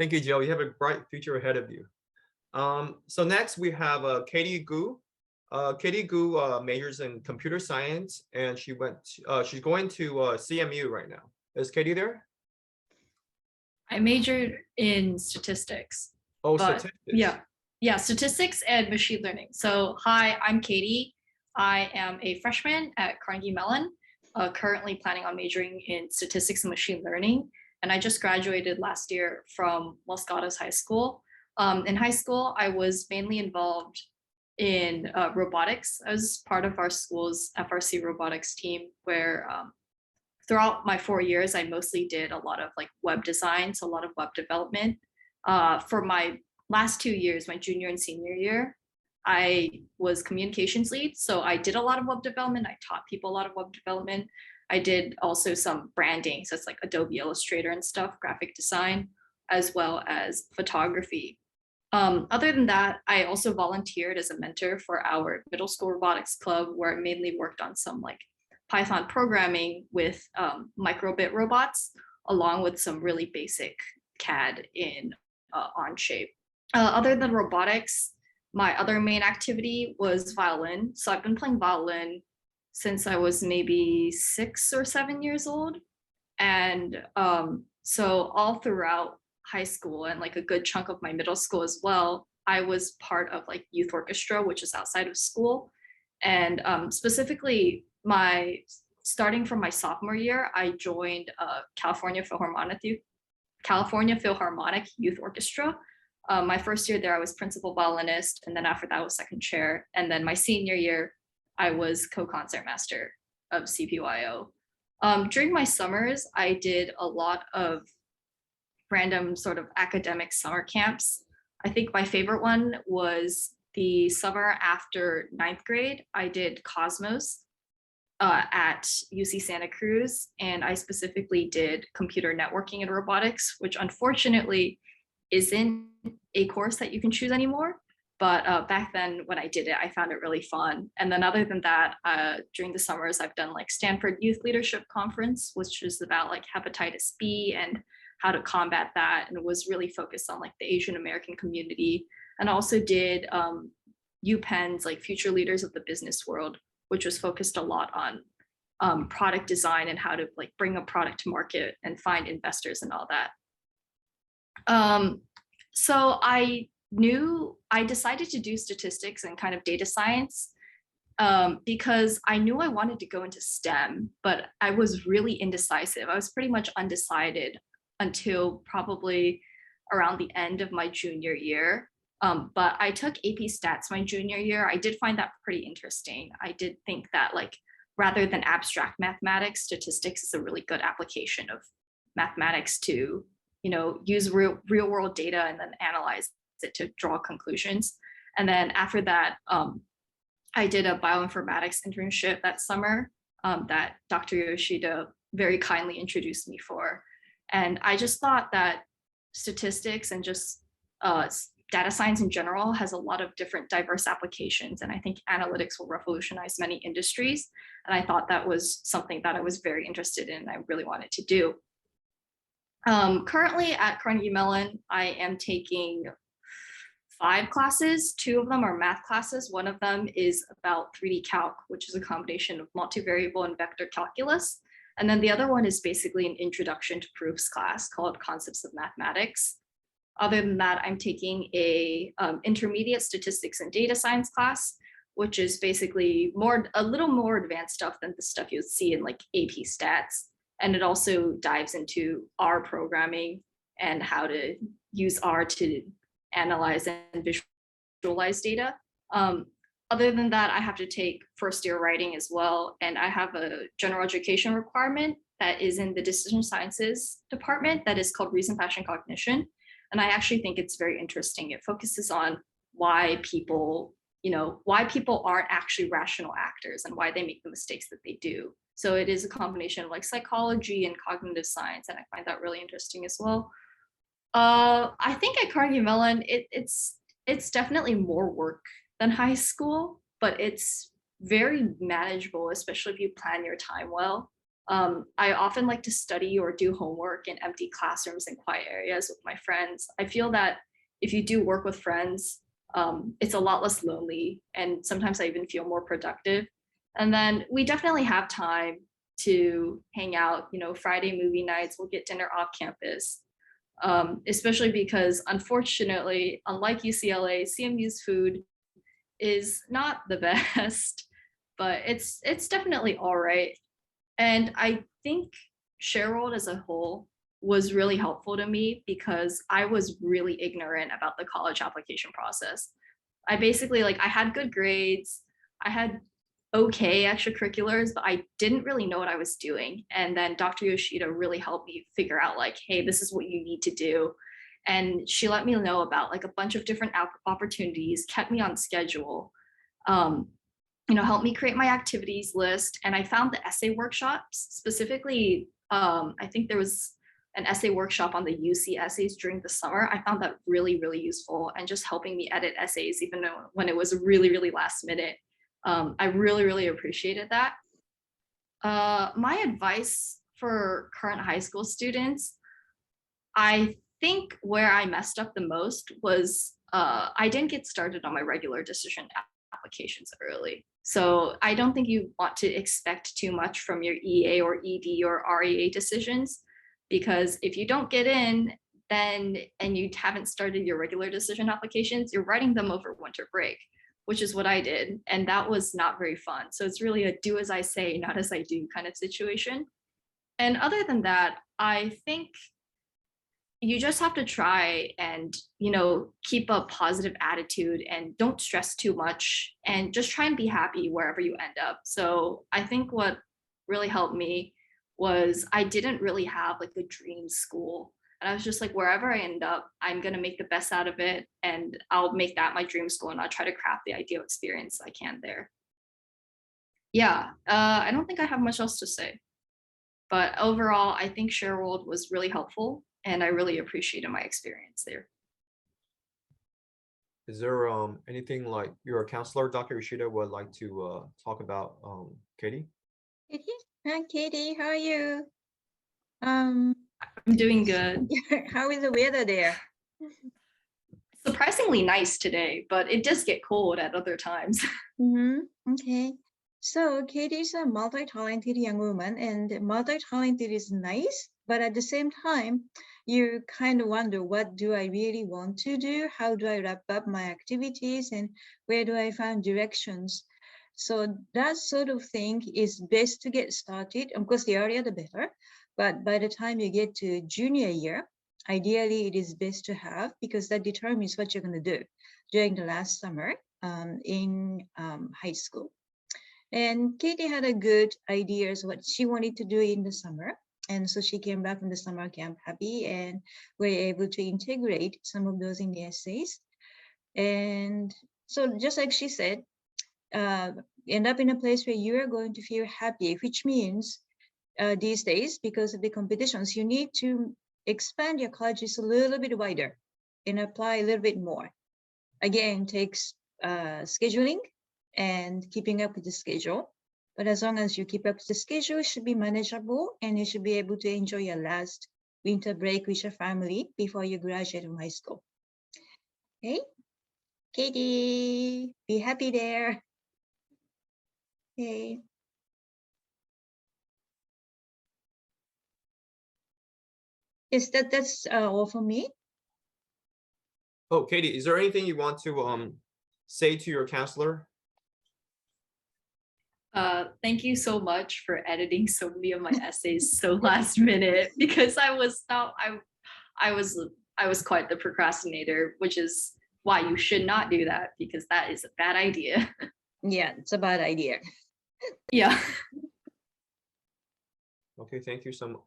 Thank you, Joe. You have a bright future ahead of you. So next we have Katie Gu. Katie Gu majors in computer science, and she's going to CMU right now. Is Katie there? I majored in statistics, Oh, but statistics. yeah, statistics and machine learning. So hi, I'm Katie. I am a freshman at Carnegie Mellon, currently planning on majoring in statistics and machine learning. And I just graduated last year from Los Gatos High School. In high school, I was mainly involved in robotics. I was part of our school's FRC robotics team where throughout my 4 years, I mostly did a lot of like web design, so a lot of web development. For my last 2 years, my junior and senior year, I was communications lead. So I did a lot of web development. I taught people a lot of web development. I did also some branding. So it's like Adobe Illustrator and stuff, graphic design, as well as photography. Other than that, I also volunteered as a mentor for our middle school robotics club, where I mainly worked on some like Python programming with microbit robots, along with some really basic CAD in Onshape. Other than robotics, my other main activity was violin. So I've been playing violin since I was maybe 6 or 7 years old. And so all throughout high school and like a good chunk of my middle school as well, I was part of like youth orchestra, which is outside of school. And specifically, starting from my sophomore year, I joined California Philharmonic Youth Orchestra. My first year there, I was principal violinist, and then after that, I was second chair. And then my senior year, I was co-concertmaster of CPYO. During my summers, I did a lot of random sort of academic summer camps. I think my favorite one was the summer after ninth grade. I did Cosmos at UC Santa Cruz, and I specifically did computer networking and robotics, which unfortunately isn't a course that you can choose anymore. But back then when I did it, I found it really fun. And then other than that, during the summers, I've done like Stanford Youth Leadership Conference, which is about like hepatitis B and how to combat that, and it was really focused on like the Asian American community. And also did UPenn's like Future Leaders of the Business World, which was focused a lot on product design and how to like bring a product to market and find investors and all that. So I decided to do statistics and kind of data science because I knew I wanted to go into STEM, but I was really indecisive. I was pretty much undecided until probably around the end of my junior year. But I took AP Stats my junior year. I did find that pretty interesting. I did think that like rather than abstract mathematics, statistics is a really good application of mathematics to, use real world data and then analyze it to draw conclusions. And then after that, I did a bioinformatics internship that summer that Dr. Yoshida very kindly introduced me for. And I just thought that statistics and just data science in general has a lot of different diverse applications. And I think analytics will revolutionize many industries. And I thought that was something that I was very interested in and I really wanted to do. Currently at Carnegie Mellon, I am taking 5 classes. 2 of them are math classes. One of them is about 3D calc, which is a combination of multivariable and vector calculus. And then the other one is basically an introduction to proofs class called Concepts of Mathematics. Other than that, I'm taking a intermediate statistics and data science class, which is basically a little more advanced stuff than the stuff you'll see in like AP Stats. And it also dives into R programming and how to use R to analyze and visualize data. Other than that, I have to take first year writing as well. And I have a general education requirement that is in the decision sciences department that is called Reason, Passion, Cognition. And I actually think it's very interesting. It focuses on why people aren't actually rational actors and why they make the mistakes that they do. So it is a combination of like psychology and cognitive science. And I find that really interesting as well. I think at Carnegie Mellon, it's definitely more work than high school, but it's very manageable, especially if you plan your time well. I often like to study or do homework in empty classrooms and quiet areas with my friends. I feel that if you do work with friends, it's a lot less lonely, and sometimes I even feel more productive. And then we definitely have time to hang out. Friday movie nights, we'll get dinner off campus. Especially because, unfortunately, unlike UCLA, CMU's food is not the best, but it's definitely all right. And I think ShareWorld as a whole was really helpful to me because I was really ignorant about the college application process. I basically I had good grades, I had okay extracurriculars, but I didn't really know what I was doing. And then Dr. Yoshida really helped me figure out hey, this is what you need to do. And she let me know about a bunch of different opportunities, kept me on schedule, um, helped me create my activities list. And I found the essay workshops specifically. I think there was an essay workshop on the UC essays during the summer. I found that really, really useful, and just helping me edit essays, even though when it was really, really last minute. I really, really appreciated that. My advice for current high school students, I think where I messed up the most was I didn't get started on my regular decision applications early. So I don't think you want to expect too much from your EA or ED or REA decisions, because if you don't get in, then and you haven't started your regular decision applications, you're writing them over winter break, which is what I did. And that was not very fun. So it's really a do as I say, not as I do kind of situation. And other than that, I think you just have to try and keep a positive attitude and don't stress too much, and just try and be happy wherever you end up. So I think what really helped me was I didn't really have a dream school, and I was just wherever I end up, I'm going to make the best out of it, and I'll make that my dream school, and I'll try to craft the ideal experience I can there. Yeah, I don't think I have much else to say. But overall, I think ShareWorld was really helpful, and I really appreciated my experience there. Is there anything your counselor, Dr. Yoshida, would like to talk about, Katie? Katie? Hi, Katie. How are you? Um, I'm doing good. how is the weather there? Surprisingly nice today, but it does get cold at other times. Okay. So Katie is a multi-talented young woman, and multi-talented is nice, but at the same time, you kind of wonder, what do I really want to do? How do I wrap up my activities, and where do I find directions? So that sort of thing is best to get started. Of course, the earlier the better, but by the time you get to junior year, ideally it is best to have, because that determines what you're going to do during the last summer in high school. And Katie had a good ideas what she wanted to do in the summer. And so she came back from the summer camp happy, and were able to integrate some of those in the essays. And so just like she said, end up in a place where you are going to feel happy, which means these days, because of the competitions, you need to expand your colleges a little bit wider and apply a little bit more. Again, takes scheduling and keeping up with the schedule. But as long as you keep up with the schedule, it should be manageable, and you should be able to enjoy your last winter break with your family before you graduate from high school. Okay, Katie, be happy there. Okay. Yes, that's all for me. Oh, Katie, is there anything you want to say to your counselor? Thank you so much for editing so many of my essays so last minute, because I was quite the procrastinator, which is why you should not do that, because that is a bad idea. Yeah, it's a bad idea. Yeah. Okay, thank you so much.